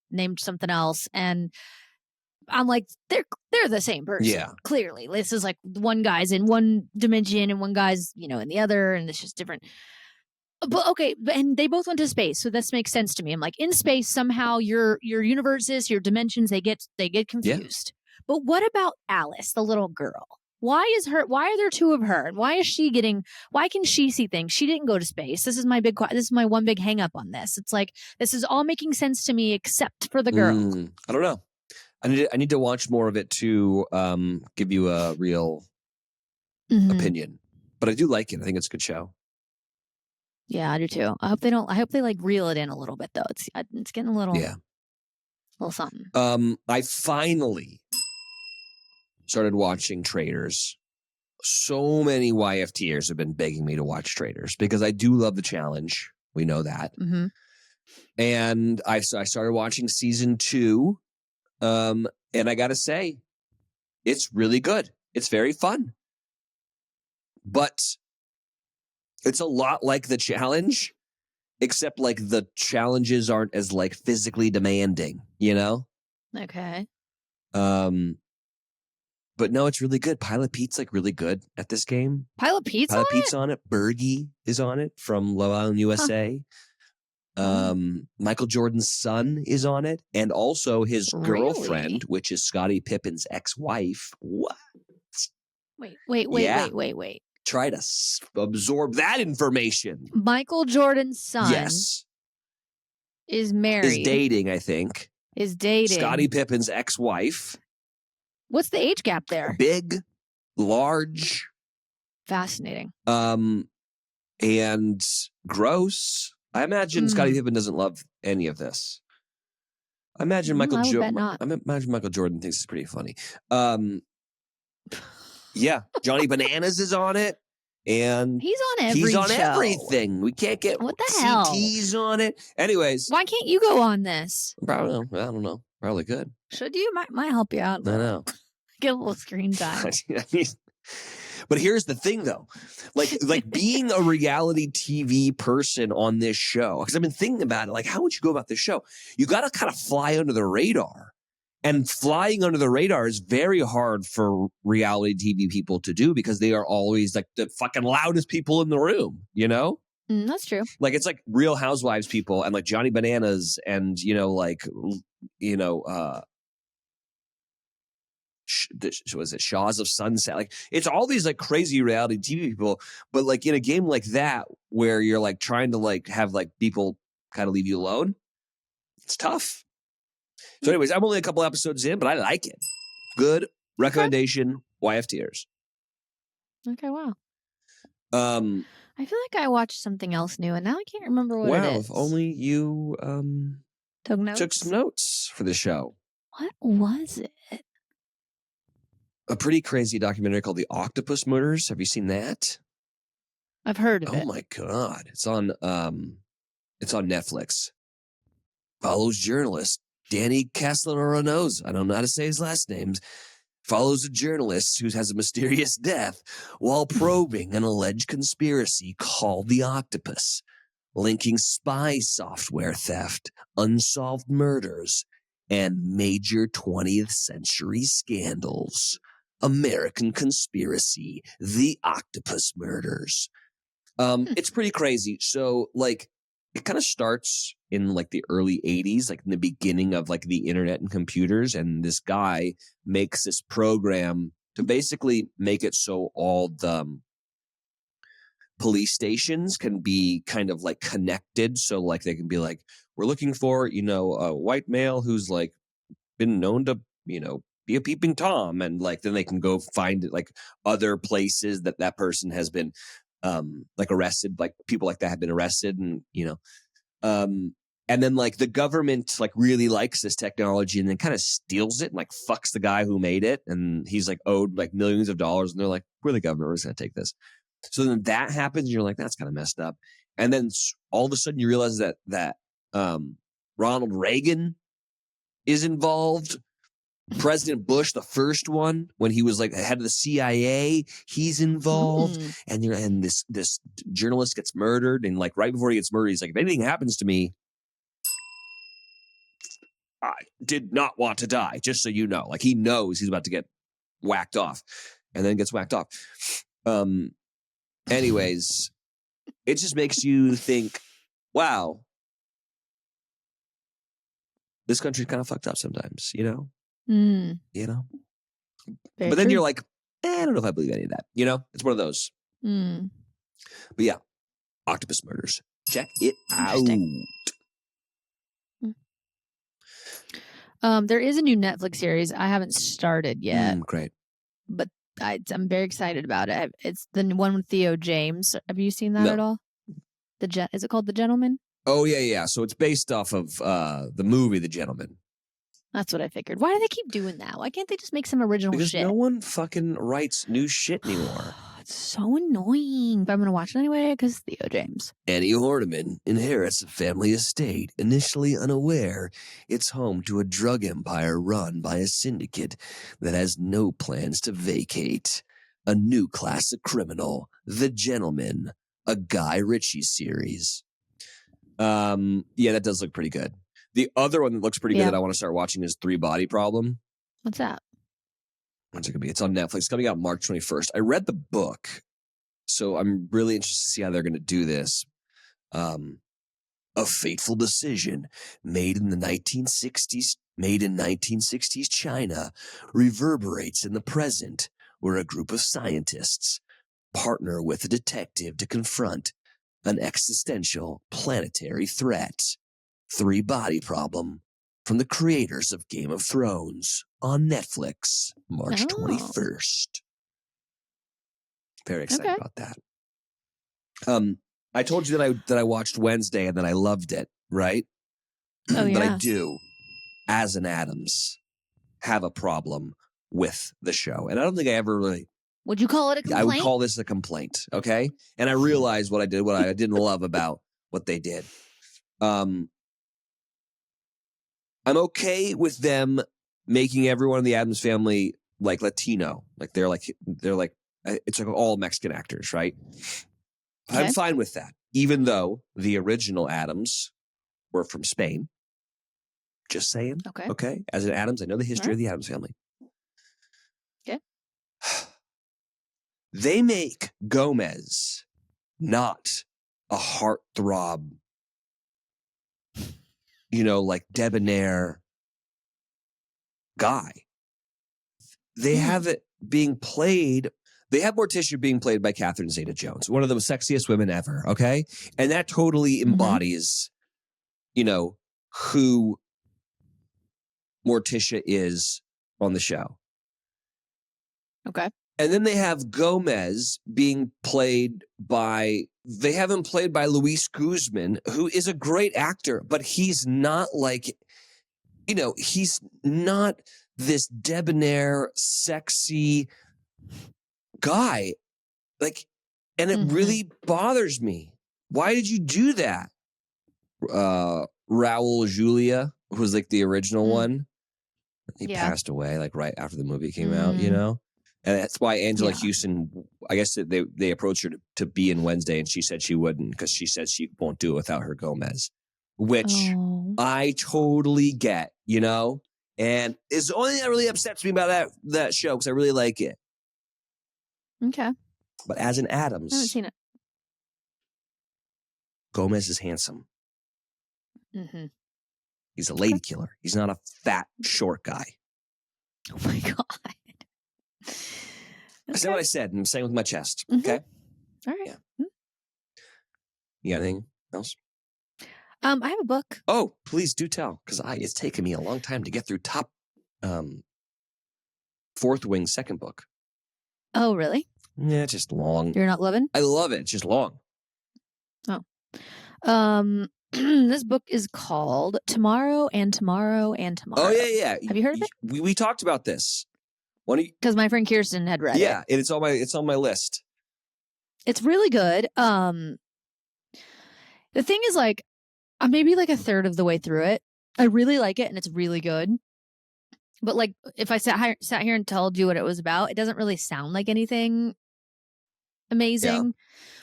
named something else. And I'm like, they're the same person. Yeah. Clearly. This is like one guy's in one dimension and one guy's, in the other, and it's just different. But okay, and they both went to space, so this makes sense to me. I'm like, in space, somehow your universes, your dimensions, they get confused. Yeah. But what about Alice, the little girl? Why are there 2 of her? And why can she see things? She didn't go to space. This is my one big hang up on this. It's like, this is all making sense to me except for the girl. I don't know. I need to watch more of it to give you a real opinion. But I do like it. I think it's a good show. Yeah, I do too. I hope they like reel it in a little bit though. It's getting a little something. I finally started watching Traitors. So many YFTers have been begging me to watch Traitors because I do love the challenge. We know that. And I started watching season 2. And I gotta say, it's really good. It's very fun. But it's a lot like the challenge, except like the challenges aren't as like physically demanding, Okay. But no, it's really good. Pilot Pete's like really good at this game. Pilot Pete's on it. Bergie is on it from Love Island USA. Michael Jordan's son is on it, and also his girlfriend, which is Scottie Pippen's ex-wife. What? Wait. Try to absorb that information. Michael Jordan's son, is married. Is dating, I think. Is dating Scottie Pippen's ex-wife. What's the age gap there? Big. large. Fascinating. And gross. I imagine Scottie Pippen doesn't love any of this. I imagine I would bet not. I imagine Michael Jordan thinks it's pretty funny. Yeah, Johnny Bananas is on it, and he's on show. Everything. We can't get what the hell? CT's on it. Anyways, why can't you go on this? Probably, I don't know. Probably could. Should you? Might help you out. I know. Get a little screen time. But here's the thing, though, like being a reality TV person on this show, because I've been thinking about it. Like, how would you go about this show? You got to kind of fly under the radar. And flying under the radar is very hard for reality TV people to do because they are always like the fucking loudest people in the room, you know? That's true. Like, it's like Real Housewives people and like Johnny Bananas and, was it Shaws of Sunset? Like, it's all these like crazy reality TV people, but like in a game like that where you're like trying to like have like people kind of leave you alone, it's tough. So anyways, I'm only a couple episodes in, but I like it. Good recommendation, YFTers. Okay, wow. I feel like I watched something else new, and now I can't remember what it is. If only you took some notes for the show. What was it? A pretty crazy documentary called The Octopus Murders. Have you seen that? I've heard of it. Oh my God. It's on Netflix. Follows journalist Danny Castellano's. I don't know how to say his last names. Follows a journalist who has a mysterious death while probing an alleged conspiracy called the Octopus, linking spy software theft, unsolved murders, and major 20th century scandals. American Conspiracy, The Octopus Murders. It's pretty crazy. So, like, it kind of starts in like the early 80s, like in the beginning of like the internet and computers. And this guy makes this program to basically make it so all the police stations can be kind of like connected. So like they can be like, we're looking for, a white male who's like been known to, be a peeping Tom. And like, then they can go find it like other places that person has been like arrested, like people like that have been arrested and, and then like the government like really likes this technology and then kind of steals it and like fucks the guy who made it. And he's like owed like millions of dollars. And they're like, we're the government. We're just going to take this. So then that happens. And you're like, that's kind of messed up. And then all of a sudden you realize that Ronald Reagan is involved. President Bush, the first one, when he was like head of the CIA, he's involved. And this journalist gets murdered. And like right before he gets murdered, he's like, if anything happens to me, I did not want to die, just so you know. Like he knows he's about to get whacked off and then gets whacked off. Anyways, it just makes you think, wow, this country's kind of fucked up sometimes, Very but then true. you're like, I don't know if I believe any of that. It's one of those. But yeah, Octopus Murders. Check it out. There is a new Netflix series. I haven't started yet. Great. But I'm very excited about it. It's the one with Theo James. Have you seen that at all? Is it called The Gentleman? Oh, yeah. So it's based off of the movie The Gentleman. That's what I figured. Why do they keep doing that? Why can't they just make some original shit? Because no one fucking writes new shit anymore. It's so annoying. But I'm going to watch it anyway because Theo James. Annie Horniman inherits a family estate, initially unaware it's home to a drug empire run by a syndicate that has no plans to vacate. A new class of criminal, The Gentleman, a Guy Ritchie series. Yeah, that does look pretty good. The other one that looks pretty good that I want to start watching is 3 Body Problem. What's that? When's it going to be? It's on Netflix. It's coming out March 21st. I read the book, so I'm really interested to see how they're going to do this. A fateful decision made in 1960s China reverberates in the present, where a group of scientists partner with a detective to confront an existential planetary threat. 3 Body Problem, from the creators of Game of Thrones, on Netflix, March 21st. Very excited about that. I told you that I watched Wednesday and that I loved it, right? Oh, yeah. But I do, as an Addams, have a problem with the show. And I don't think I ever really... Would you call it a complaint? I would call this a complaint, okay? And I realized what I didn't love about what they did. I'm okay with them making everyone in the Addams family like Latino. Like they're like it's like all Mexican actors, right? Okay. I'm fine with that, even though the original Addams were from Spain. Just saying. Okay. As an Addams, I know the history of the Addams family. Okay. They make Gomez not a heartthrob, like debonair guy. They have it being played. They have Morticia being played by Catherine Zeta-Jones, one of the sexiest women ever. Okay. And that totally embodies, who Morticia is on the show. Okay. And then they have Gomez being played by, they have him played by Luis Guzman, who is a great actor, but he's not like, he's not this debonair, sexy guy. Like, and it really bothers me. Why did you do that? Raul Julia, who was like the original one. He passed away like right after the movie came out, And that's why Angela Houston, I guess they approached her to be in Wednesday, and she said she wouldn't because she says she won't do it without her Gomez, which I totally get, And it's the only thing that really upsets me about that show because I really like it. Okay. But as an Addams, I haven't seen it. Gomez is handsome. Mm-hmm. He's a lady killer. He's not a fat, short guy. Oh my God. I said what I said, and I'm saying it with my chest. Okay? All right. Yeah. You got anything else? I have a book. Oh, please do tell, because it's taken me a long time to get through top Fourth Wing's second book. Oh, really? Yeah, it's just long. You're not loving? I love it. It's just long. Oh. This book is called Tomorrow and Tomorrow and Tomorrow. Oh, yeah. Have you heard of it? We talked about this. Because my friend Kirsten had read it. Yeah, and it's on my list. It's really good. The thing is, like, I'm maybe like a third of the way through it. I really like it, and it's really good. But like, if I sat here and told you what it was about, it doesn't really sound like anything amazing. Yeah.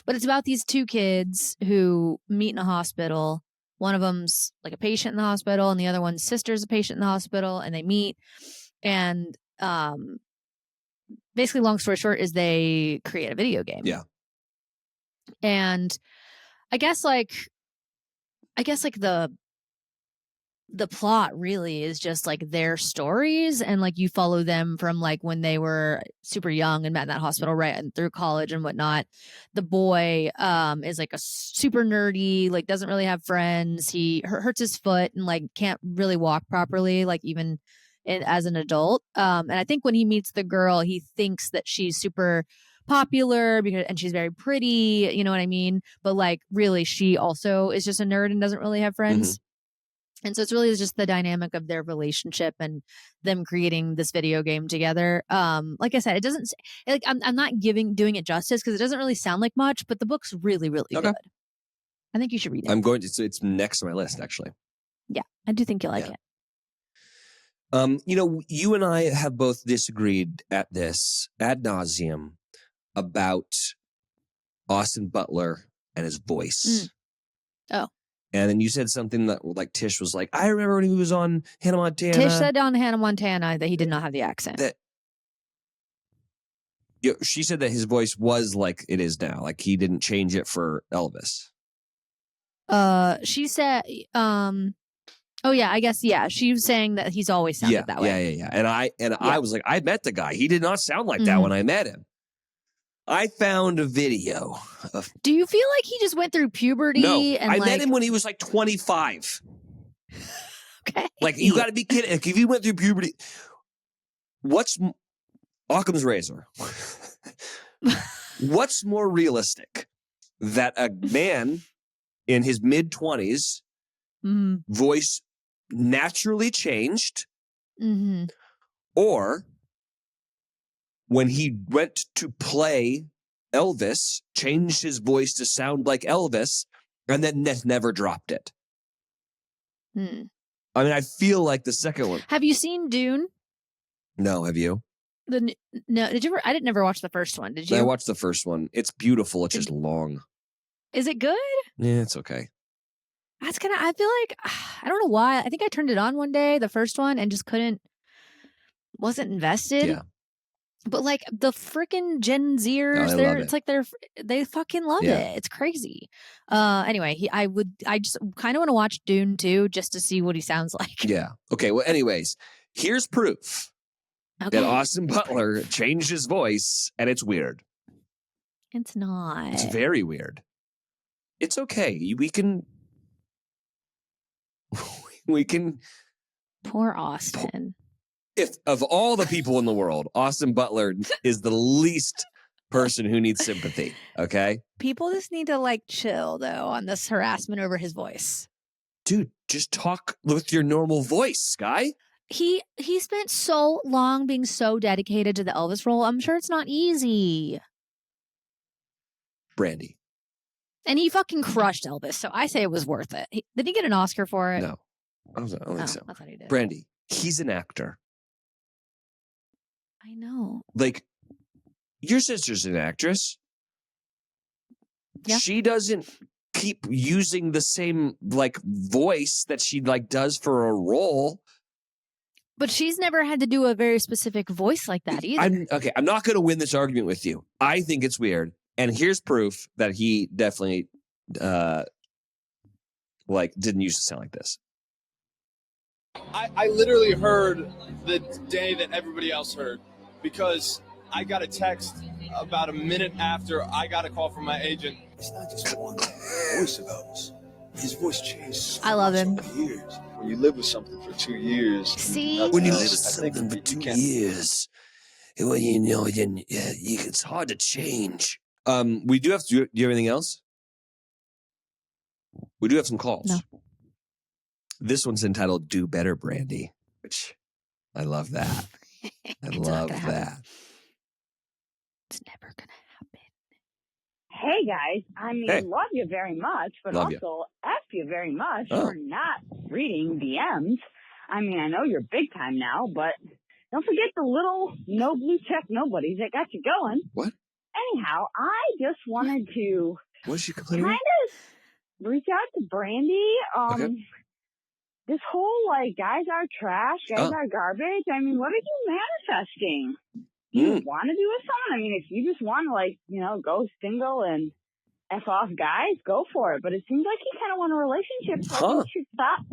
But it's about these two kids who meet in a hospital. One of them's like a patient in the hospital, and the other one's sister's a patient in the hospital, and they meet. And basically, long story short, is they create a video game. Yeah. And I guess the plot really is just like their stories, and like you follow them from like when they were super young and met in that hospital right and through college and whatnot. The boy is like a super nerdy, like doesn't really have friends. He hurts his foot and like can't really walk properly, like even as an adult. And I think when he meets the girl, he thinks that she's super popular and she's very pretty, you know what I mean? But like really she also is just a nerd and doesn't really have friends. And so it's really just the dynamic of their relationship and them creating this video game together. Like I said, it doesn't like I'm not doing it justice because it doesn't really sound like much, but the book's really, really good. I think you should read it. I'm going to. It's next on my list, actually. Yeah, I do think you'll like it. You and I have both disagreed at this ad nauseum about Austin Butler and his voice. Oh. And then you said something that like Tish was like, I remember when he was on Hannah Montana. Tish said on Hannah Montana that he did not have the accent. She said that his voice was like it is now. Like he didn't change it for Elvis. She said, oh yeah, I guess, yeah. She was saying that he's always sounded that way. Yeah. And I was like, I met the guy. He did not sound like that when I met him. I found a video. Do you feel like he just went through puberty? No, and I met him when he was like 25. Okay. Like, you got to be kidding. Like, if he went through puberty, what's Occam's razor? What's more realistic? That a man in his mid-20s voice naturally changed, or when he went to play Elvis, changed his voice to sound like Elvis, and then never dropped it. I mean, I feel like the second one. Have you seen Dune? No, have you? No, did you ever? I didn't never watch the first one. Did you? I watched the first one. It's beautiful. It's just long. Is it good? Yeah, it's okay. That's kind of. I feel like I don't know why. I think I turned it on one day, the first one, and just wasn't invested. Yeah. But like the freaking Gen Zers, it's like they fucking love it. It's crazy. Anyway, I just kind of want to watch Dune too, just to see what he sounds like. Yeah. Okay. Well, anyways, here's proof that Austin Butler changed his voice, and it's weird. It's not. It's very weird. It's okay. We can. Poor Austin. If of all the people in the world, Austin Butler is the least person who needs sympathy. Okay. People just need to like chill though on this harassment over his voice. Dude, just talk with your normal voice, Sky. He spent so long being so dedicated to the Elvis role. I'm sure it's not easy. Brandi. And he fucking crushed Elvis, so I say it was worth it. Did he get an Oscar for it? No. I don't think so. I thought he did. Brandi, he's an actor. I know. Like, your sister's an actress. Yeah. She doesn't keep using the same, like, voice that she, like, does for a role. But she's never had to do a very specific voice like that either. I'm not going to win this argument with you. I think it's weird. And here's proof that he definitely, didn't used to sound like this. I literally heard the day that everybody else heard, because I got a text about a minute after I got a call from my agent. It's not just one voice of Elvis. His voice changed so I love him. over the years. When you live with something for 2 years. See? When you live with something for 2 years, well, you know, it's hard to change. We do have to. Do you have anything else? We do have some calls. No. This one's entitled "Do Better, Brandi," which I love that. I love that. It's never gonna happen. Hey guys, I mean, love you very much, but Love also F you very much for not reading DMs. I mean, I know you're big time now, but don't forget the little no blue check nobodies that got you going. What? Anyhow, I just wanted to What's she complaining? kind of reach out to Brandi. This whole, like, guys are trash, guys are garbage. I mean, what are you manifesting? Do you want to do with someone? I mean, if you just want to, like, you know, go single and F off guys, go for it. But it seems like you kind of want a relationship. So I think you should stop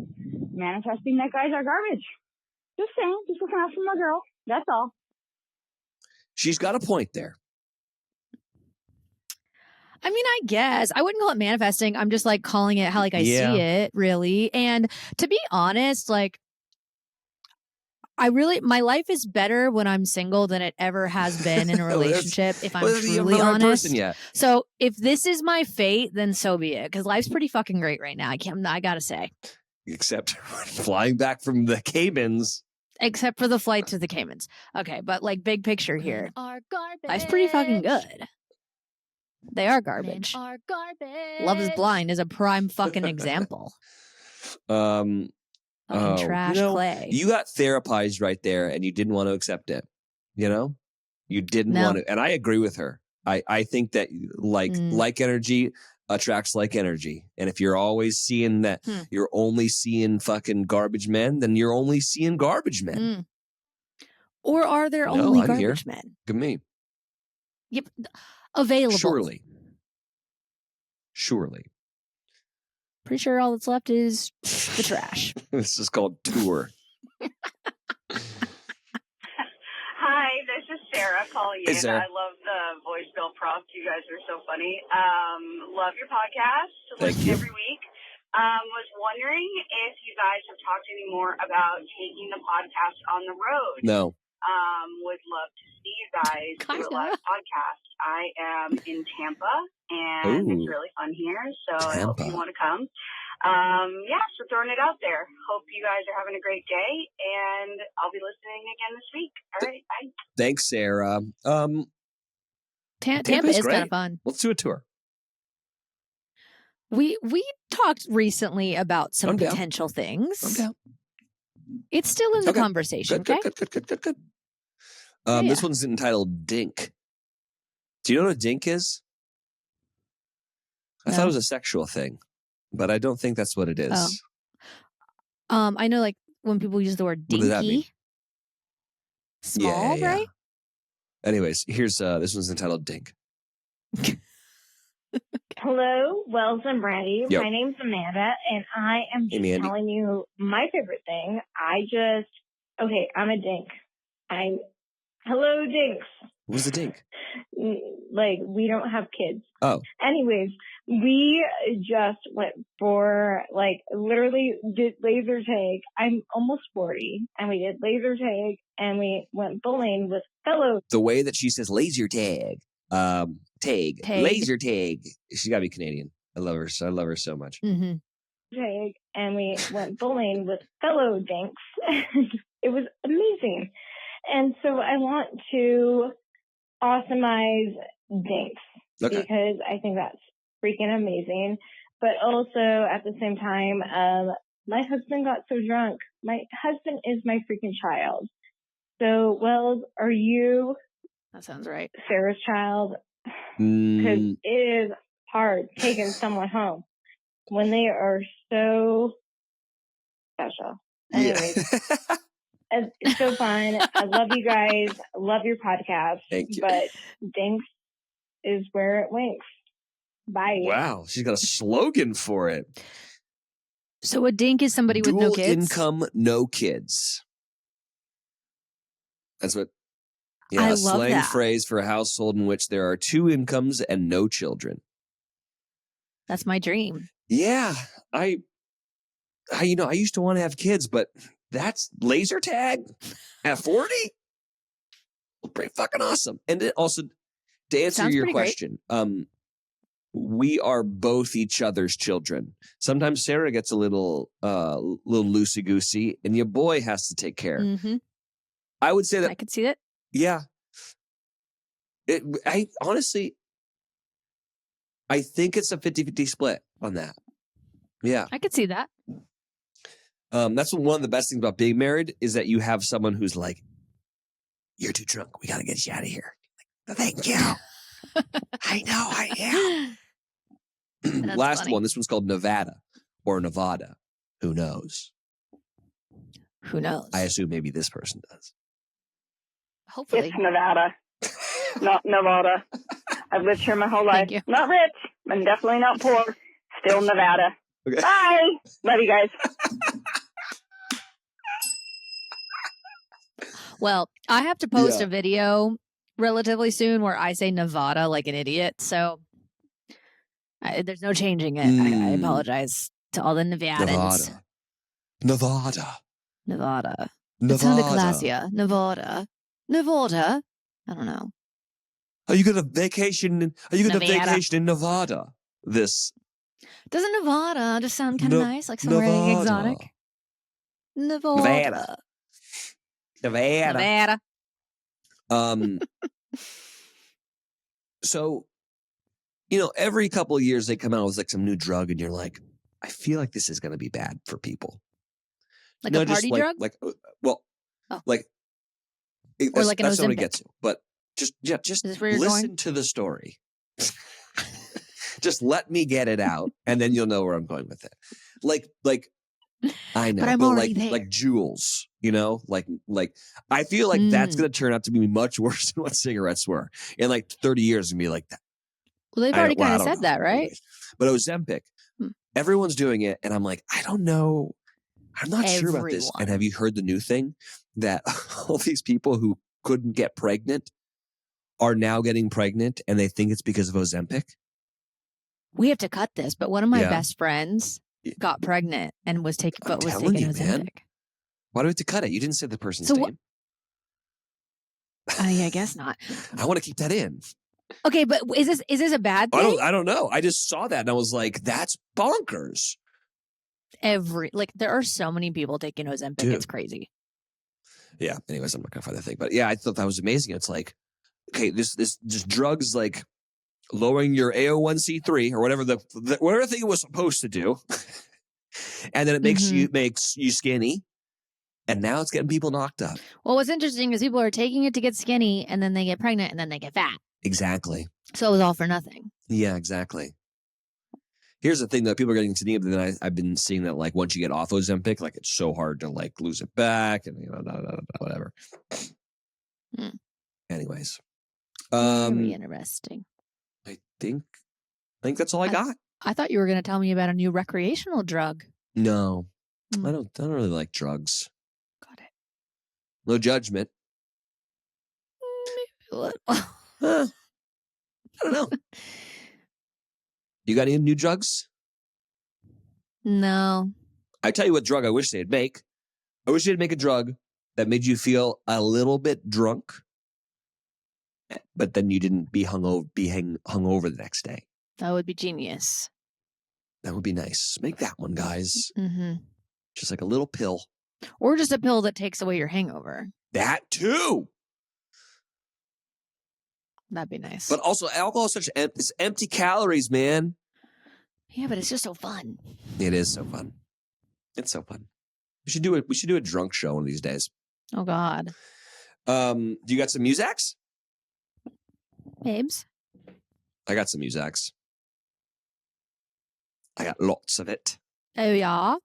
manifesting that guys are garbage. Just saying. Just looking out for my girl. That's all. She's got a point there. I mean, I guess I wouldn't call it manifesting. I'm just like calling it how like I see it, really. And to be honest, like my life is better when I'm single than it ever has been in a relationship. If I'm truly honest. So if this is my fate, then so be it. Because life's pretty fucking great right now. I gotta say. Except flying back from the Caymans. Except for the flight to the Caymans. Okay, but like big picture here, Are garbage. life's pretty fucking good. They are garbage. Are garbage. Love is Blind is a prime fucking example. Trash clay. You got therapized right there and you didn't want to accept it. You know? You didn't want to. And I agree with her. I think that like energy attracts like energy. And if you're always seeing that you're only seeing fucking garbage men, then you're only seeing garbage men. Or are there only garbage men? Look at me. Yep. Available. Surely. Pretty sure all that's left is the trash. This is called tour. Hi, this is Sarah calling in. Sarah. I love the voicemail prompt. You guys are so funny. Love your podcast. Thank Listen you. every week. Was wondering if you guys have talked any more about taking the podcast on the road. No. Would love to see you guys do a live podcast. I am in Tampa, and it's really fun here. So I hope you want to come. So throwing it out there. Hope you guys are having a great day, and I'll be listening again this week. All right, bye. Thanks, Sarah. Tampa is kind of fun. Let's do a tour. We talked recently about some I'm down. potential things. I'm down. It's still in the conversation. Good. Yeah. This one's entitled Dink. Do you know what a dink is? I thought it was a sexual thing, but I don't think that's what it is. Oh. I know, like when people use the word dinky. What does that mean? Small, right? Anyways, here's this one's entitled Dink. Hello, Wells and Brandi. Yep. My name's Amanda, and I am just telling you my favorite thing. I'm a dink. Hello, dinks. What's a dink? Like, we don't have kids. Oh. Anyways, we just went for, literally did laser tag. I'm almost 40, and we did laser tag, and we went bowling with fellow. The way that she says laser tag. Tag. Laser tag. She's got to be Canadian. I love her so much. Mm-hmm. Tag, and we went bowling with fellow dinks. It was amazing. And so I want to awesomeize dinks because I think that's freaking amazing. But also at the same time, my husband got so drunk. My husband is my freaking child. So, Wells, are you? That sounds right. Sarah's child? Because it is hard taking someone home when they are so special. Anyways, it's so fun. I love you guys. I love your podcast. Thank you. But Dinks is where it winks. Bye. Wow, she's got a slogan for it. So a dink is somebody with no kids? Dual income, no kids. That's what. Yeah, I a love slang that. phrase for a household in which there are 2 incomes and no children. That's my dream. Yeah, I used to want to have kids, but that's laser tag at 40. Pretty fucking awesome. And it also, to answer your question, we are both each other's children. Sometimes Sarah gets a little loosey goosey, and your boy has to take care. Mm-hmm. I would say that I could see that. Yeah. I honestly, I think it's a 50-50 split on that. Yeah. I could see that. That's one of the best things about being married is that you have someone who's like, you're too drunk. We got to get you out of here. Like, thank you. I know I am. Last funny. one. This one's called Nevada or Nevada. Who knows? Who knows? I assume maybe this person does. Hopefully. It's Nevada, not Nevada. I've lived here my whole life. Not rich, and definitely not poor. Still Nevada. Okay. Bye. Love you guys. Well, I have to post a video relatively soon where I say Nevada like an idiot. So there's no changing it. I apologize to all the Nevadans. Nevada. It sounded classier. Nevada. I don't know. Are you going to vacation in Nevada? Doesn't Nevada just sound kind of nice, like somewhere exotic? Nevada. So, every couple of years they come out with like some new drug, and you're like, I feel like this is going to be bad for people. Like a party drug? That's like an that's what I Ozempic. get to. But just Is this where you're listen going? to the story. Just let me get it out, and then you'll know where I'm going with it. Like I know, But I'm already there. like Juuls, like I feel like that's going to turn out to be much worse than what cigarettes were. In like 30 years, it's going to be like that. Well, they've already kind of said that, right? Anyways. But Ozempic, everyone's doing it, and I'm like, I don't know. I'm not sure about this. And have you heard the new thing that all these people who couldn't get pregnant are now getting pregnant, and they think it's because of Ozempic? We have to cut this, but one of my best friends got pregnant and was taking Ozempic. Man. Why do we have to cut it? You didn't say the person's name. Yeah, I guess not. I want to keep that in. Okay, but is this a bad thing? I don't know. I just saw that and I was like, that's bonkers. There are so many people taking Ozempic. Dude. It's crazy. Yeah. Anyways, I'm not gonna find that thing, but yeah, I thought that was amazing. It's like, okay, this just drugs like lowering your AO1C3 or whatever whatever thing it was supposed to do, and then it makes you skinny, and now it's getting people knocked up. Well, what's interesting is people are taking it to get skinny, and then they get pregnant, and then they get fat. Exactly. So it was all for nothing. Yeah, exactly. Here's the thing that people are getting skinny, but then I've been seeing that like once you get off Ozempic, like it's so hard to like lose it back, and whatever. Anyways, very interesting. I think that's all I got. I thought you were going to tell me about a new recreational drug. No, I don't really like drugs. Got it. No judgment. I don't know. You got any new drugs? No. I tell you what drug I wish they'd make. I wish they'd make a drug that made you feel a little bit drunk, but then you didn't be hungover the next day. That would be genius. That would be nice. Make that one, guys. Mm-hmm. Just like a little pill. Or just a pill that takes away your hangover. That too. That'd be nice. But also, alcohol is it's empty calories, man. Yeah, but it's just so fun. It is so fun. It's so fun. We should do a drunk show one of these days. Oh God. Do you got some Muzaks? Babes? I got some Muzaks. I got lots of it. Oh yeah.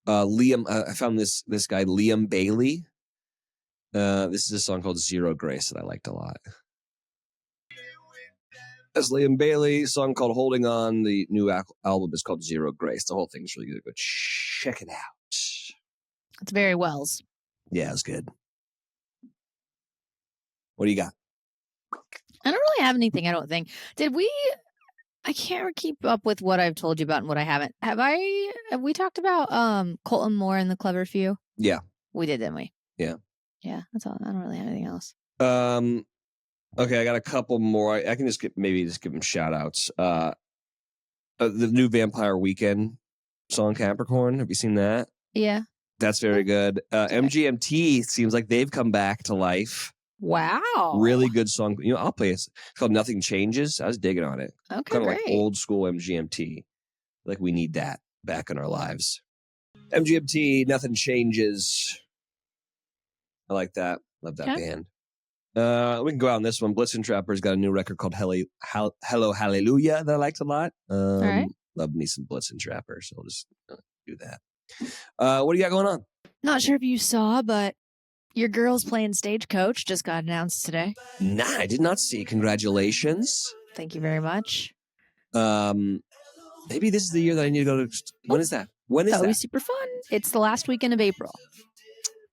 Liam, I found this guy Liam Bailey. This is a song called Zero Grace that I liked a lot. That's Liam Bailey, song called Holding On. The new album is called Zero Grace. The whole thing's really good. Go check it out. It's very Wells. Yeah, it's good. What do you got? I don't really have anything, I don't think. I can't keep up with what I've told you about and what I haven't. Have we talked about Colton Moore and the Clever Few? Yeah. We did, didn't we? Yeah. Yeah, that's all. I don't really have anything else. Okay, I got a couple more. I can just give them shout outs. The new Vampire Weekend song Capricorn. Have you seen that? Yeah. That's very good. MGMT seems like they've come back to life. Wow. Really good song. I'll play it. It's called Nothing Changes. I was digging on it. Okay, kind of great. like old school MGMT. Like we need that back in our lives. MGMT, Nothing Changes. I like that. Love that band. We can go out on this one. Blitzen Trapper's got a new record called Hello Hallelujah that I liked a lot. All right. Love me some Blitzen Trapper, so I'll just do that. What do you got going on? Not sure if you saw, but your girls playing Stagecoach just got announced today. Nah, I did not see. Congratulations. Thank you very much. Maybe this is the year that I need to go to. When is that? When is that? That would be super fun. It's the last weekend of April.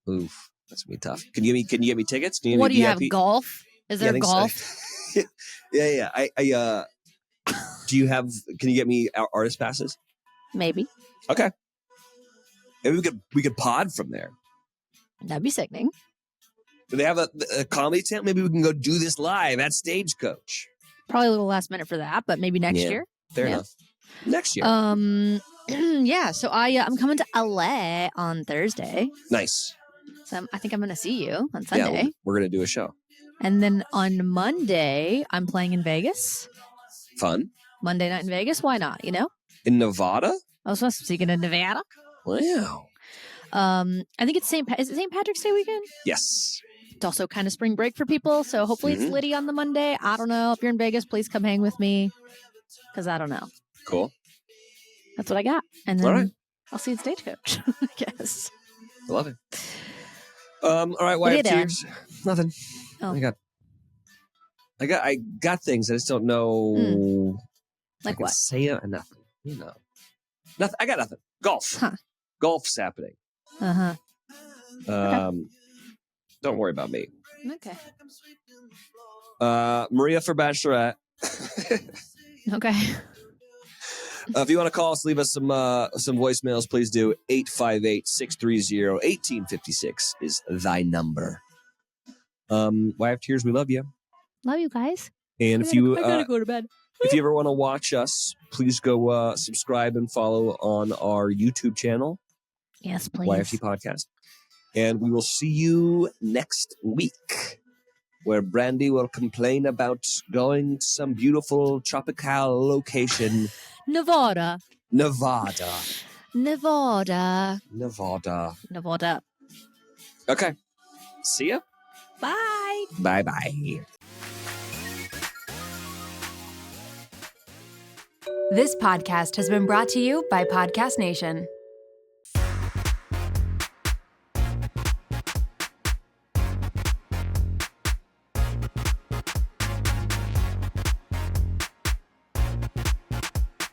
Oof, that's gonna be tough. Can you get me tickets? Can you What do you VIP? have? Golf? Is there golf? So. yeah. I do you have? Can you get me artist passes? Maybe. Okay. Maybe we could pod from there. That'd be sickening. Do they have a comedy tent? Maybe we can go do this live at Stagecoach. Probably a little last minute for that, but maybe next year. Fair enough. Next year. Yeah. So I'm coming to LA on Thursday. Nice. So I think I'm going to see you on Sunday. Yeah, we're going to do a show. And then on Monday, I'm playing in Vegas. Fun. Monday night in Vegas. Why not? In Nevada? I was speaking of Nevada. Wow. I think it's St. Patrick's Day weekend? Yes. It's also kind of spring break for people, so hopefully it's litty on the Monday. I don't know. If you're in Vegas, please come hang with me, because I don't know. Cool. That's what I got. And then all right. I'll see you at Stagecoach, I guess. I love it. All right, YFTers. Nothing. Oh. I got things. I just don't know. Like what? Say it. Nothing. Nothing. I got nothing. Golf. Huh. Golf's happening. Uh-huh. Don't worry about me. Okay. Maria for Bachelorette. Okay. If you want to call us, leave us some voicemails, please do. 858-630-1856 is thy number. YFTers, we love you. Love you guys. And I gotta go to bed. If you ever want to watch us, please go subscribe and follow on our YouTube channel. Yes, please. YFT Podcast. And we will see you next week, where Brandi will complain about going to some beautiful tropical location. Nevada. Okay. See ya. Bye. Bye-bye. This podcast has been brought to you by Podcast Nation.